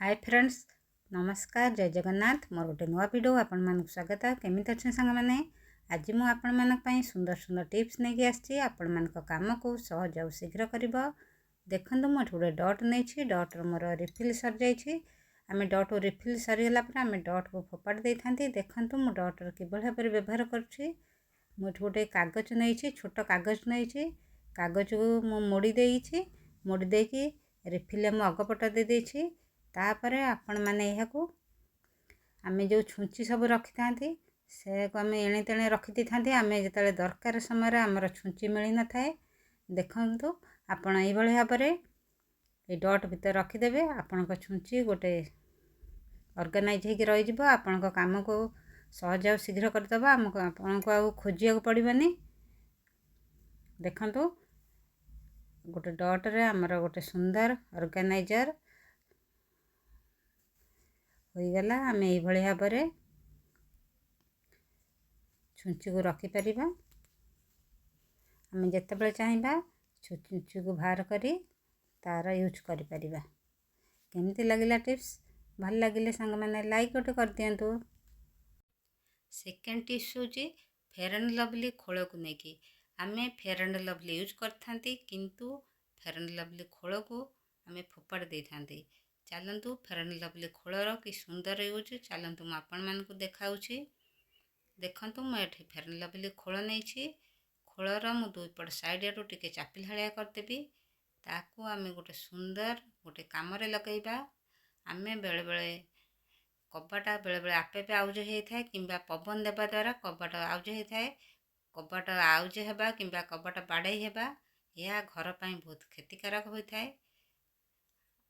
Hi friends, नमस्कार, जय जगन्नाथ। मोर गोटे नुआ वीडियो आपण मानक स्वागत। केमिति अच्छे सांग मैंने आज मु आपण मानक पई सुंदर सुंदर टिप्स नहीं आछि आपण मानक काम को सहज और शीघ्र करिवो। देखंतु मु गोटे डॉट नहीं छी, डॉट रो मोर रिफिल सर जाई छी। आमे डॉट रिफिल सरी गला पर आमे डॉट को फोपाड़ दे थांती। देखंतु मु डॉट रो किबळ भाबरे व्यवहार करछि। मु गोटे कागज नहीं छी, छोट कागज नहीं छी। कागज को मु मोड़ी देई छी, मोड़ी दे की रिफिल मु अगपट दे देई छी। तापर आपण मैंने यह आमे जो छुंची सब रखी था से आम एणे तेणे रखी दी था। आम जो दरकार समय आमर छुंची मिल न थाए। देखु आपण ये भाव ये डॉट भितर रखीदे। आपण छुंची गोटे ऑर्गेनाइज हो रही आपण काम को सहज और शीघ्र करदेव। आपण को आ खोजिया पड़ोनी। देखु गोटे डॉट रे आमर गोटे सुंदर ऑर्गेनाइजर हो गला। आम ये भाव छुंची को रखिपर। आम जिते चाहिए छुंची को बाहर करी तार यूज कर। केमती लगिला टिप्स? भल लगिले सांग मैंने लाइक गोटे कर दियंतु। सेकेंड टिप्स हूँ फेयर एंड लवली खोल को लेकिन आम फेयर एंड लवली यूज करथांती, किंतु फेयर एंड लवली खोल को आम फोपाड़ दे थांती। चलतु फेयर एंड लवली खोलर कि सुंदर यूज चलतु मु आपण मानकु देखाउछि। देखंतु मु एठी फेयर एंड लवली खोल नहीं। खोलर मु दुई पट साइड रू टिके चापी भाया करदेवी। ताकू आम गोटे सुंदर गोटे काम लगेगा। आम बेले बेले कबाटा बेले बेले आपे आपे आउज होता है कि पवन देवा द्वारा कबाट आउज होता है। कबाट आउज होगा कि कबाट बाड़े होगा यह घर पर बहुत क्षतिकारक होता है।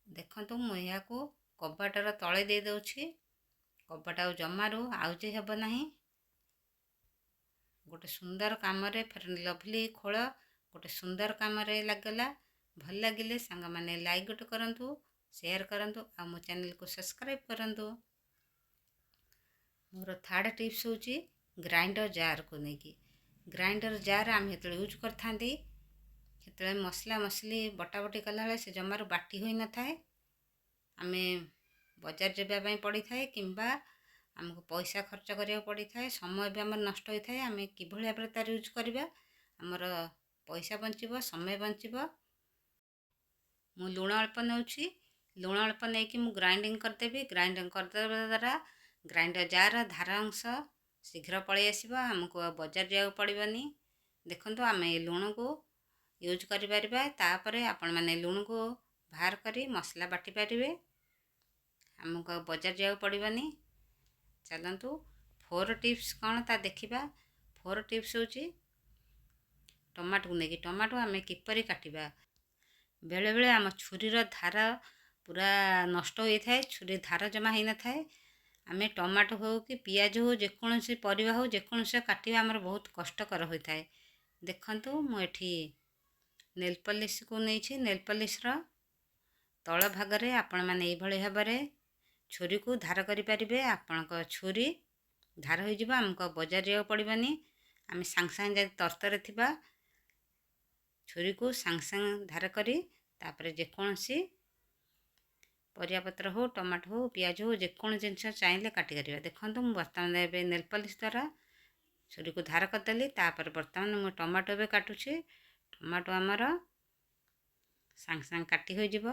देखंतु मु को कबाटर तले दे दउछि। कबाट आ जमारू आउज हेब नाही। गोटे सुंदर काम रे फेयर एंड लवली खोल गोटे सुंदर काम रे लगला। भल लगिले सांग माने लाइक गोटे करंतु, शेयर करंतु आ मो चैनल को सब्सक्राइब करंतु। मोर थर्ड टिप्स होची ग्राइंडर जार को लेकिन ग्राइंडर जार आम हेतले यूज करथांती। हेतले मसला मसली बटा बटी कला बेले से जमारू बाटी होई न थाए। आमे बाजार जाबा पड़ी थाए किंबा आमको पैसा खर्च करिया पड़ी थाए, समय भी आमर नष्ट होता है। आम कि भाव तार यूज करवा आमर पैसा बंचिबो, समय बंचिबो। मु लुण अल्प नउछि, लुण अल्प नहीं कि ग्राइंडिंग करदेवी। ग्राइंडिंग करदेवा द्वारा ग्राइंडर जार धार अंश शीघ्र पलि आसब। आमको बाजार जाओ पड़ोनी। देखंतु आम ये लुण को यूज करिपरिबा। तापरे आपण माने लुण को बाहर करी मसला बाटी पारिबे। आमको बाजार जाओ पड़ोनी। चलतु फोर टिप्स कौन ता देखिबा। फोर टिप्स होची टमाटो को लेकिन टमाटो आम किपरि काटिबा। बेले बेले आम छुरीर धार पूरा नष्ट होता है, छुरी धार जमा हो न थाए। आम टमाटो हो कि पियाज हो जेकोसी परिबा हो जेकोसी काटिबा आमर बहुत कष्टकर होता है। देखंतु मु एठी नेल पॉलिश को नहीं। नेल पॉलिश रो तल भागरे आपण माने एई भଳି भाबरे छुरी को धार करि परिबे। आपणक छुरी धार हो जिबा हमको बाजार जाओ पड़ोनी। आम सांग सांग जदि तरतर थिबा छुरी को सांग सांग धार करी तापरे जेकोसी परिया पत्र हो, टमाटो हो, पियाज हो जेकोन जिनस चाहिए काटी करिबा। देखंतु मु वर्तमान एबे नेल पॉलिश द्वारा छुरी को धार करदेली। तापर वर्तमान मु टमाटो एबे काटुछि। टमाटो आमर सांग सांग काटी हो जिवो।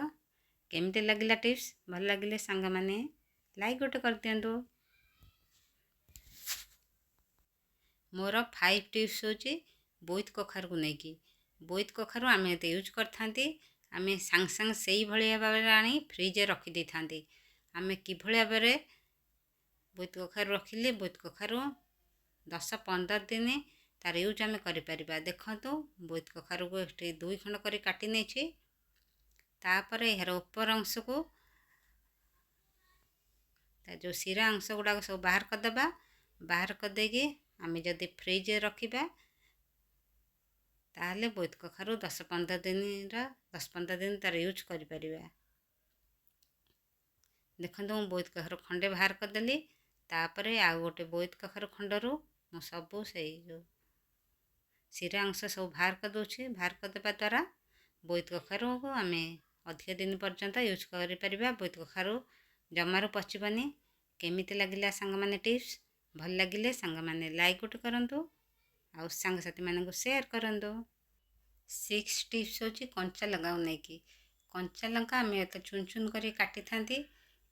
केमती लगिला टिप्स? भल लगिले सांग माने लाइक गोटे कर दियंतु। मोर 5 टिप्स होची बोईत कखार को लेकिन बोईत कखार आम एते यूज करथांती। आम सांग सांग से ही भाई भाव आनी फ्रिज रखी दे थांती। आम कि भाव बोईत कखार रखिले बोईत कखार 10-15 दिन तार यूज आम करिपरिबा। देखंतु बोईत कखार को एठी 2 खंड करी काटी नेछि। तापर यार ऊपर अंश को जो सिरा अंश गुड़ाक सब बाहर करदेबा। बाहर करदेगी आम जदि फ्रिज रखिबा ताहले बोईत कखारू 10-15 दिन तार यूज करिपरिबा। देखंतु मु बोईत कखारू खंडे बाहर करदेली। तापरे आ गोटे बोईत कखारू खंडरू मु सबू से जो सिरा अंश सब बाहर कर दूछि। बाहर करदेबा द्वारा बोईत कखारू को आम अधिक दिन पर्यंत यूज करिपरिबा। बोईत कखारू ଜମାରୁ ପଚିବନି। କେମିତି ଲାଗିଲା ସାଙ୍ଗମାନେ ଟିପ୍ସ? ଭଲ ଲାଗିଲେ ସାଙ୍ଗମାନେ ଲାଇକ୍ ଗୋଟେ କରନ୍ତୁ ଆଉ ସାଙ୍ଗସାଥିମାନଙ୍କୁ ସେୟାର କରନ୍ତୁ। 6 ଟିପ୍ସ ହେଉଛି କଞ୍ଚା ଲଙ୍କାକୁ ନେଇକି। କଞ୍ଚା ଲଙ୍କା ଆମେ ଏତେ ଚୁନ ଚୁନ କରି କାଟିଥାନ୍ତି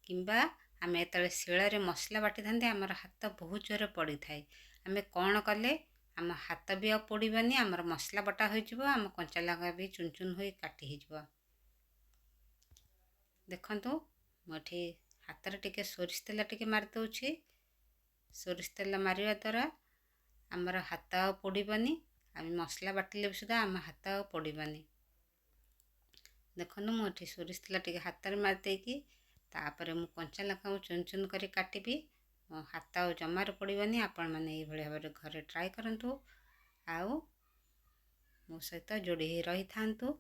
କିମ୍ବା ଆମେ ଯେତେବେଳେ ଶିଳରେ ମସଲା ବାଟିଥାନ୍ତି ଆମର ହାତ ବହୁତ ଜୋରରେ ପଡ଼ିଥାଏ। ଆମେ କ'ଣ କଲେ ଆମ ହାତ ବି ଆଉ ପୋଡ଼ିବନି, ଆମର ମସଲା ବଟା ହୋଇଯିବ, ଆମ କଞ୍ଚା ଲଙ୍କା ବି ଚୁନ ଚୁନ ହୋଇ କାଟି ହେଇଯିବ। ଦେଖନ୍ତୁ ମୁଁ ଏଠି ହାତରେ ଟିକେ ସୋରିଷ ତେଲ ଟିକେ ମାରିଦେଉଛି। ସୋରିଷ ତେଲ ମାରିବା ଦ୍ୱାରା ଆମର ହାତ ଆଉ ପୋଡ଼ିବନି, ଆମେ ମସଲା ବାଟିଲେ ବି ସୁଦ୍ଧା ଆମ ହାତ ଆଉ ପୋଡ଼ିବନି। ଦେଖନ୍ତୁ ମୁଁ ଏଠି ସୋରିଷ ତେଲ ଟିକେ ହାତରେ ମାରିଦେଇକି ତାପରେ ମୁଁ କଞ୍ଚା ଲଙ୍କାକୁ ଚୁନ ଚୁନ କରି କାଟିବି। ମୋ ହାତ ଆଉ ଜମାରୁ ପୋଡ଼ିବନି। ଆପଣମାନେ ଏଇଭଳି ଭାବରେ ଘରେ ଟ୍ରାଏ କରନ୍ତୁ ଆଉ ମୋ ସହିତ ଯୋଡ଼ି ହୋଇ ରହିଥାନ୍ତୁ।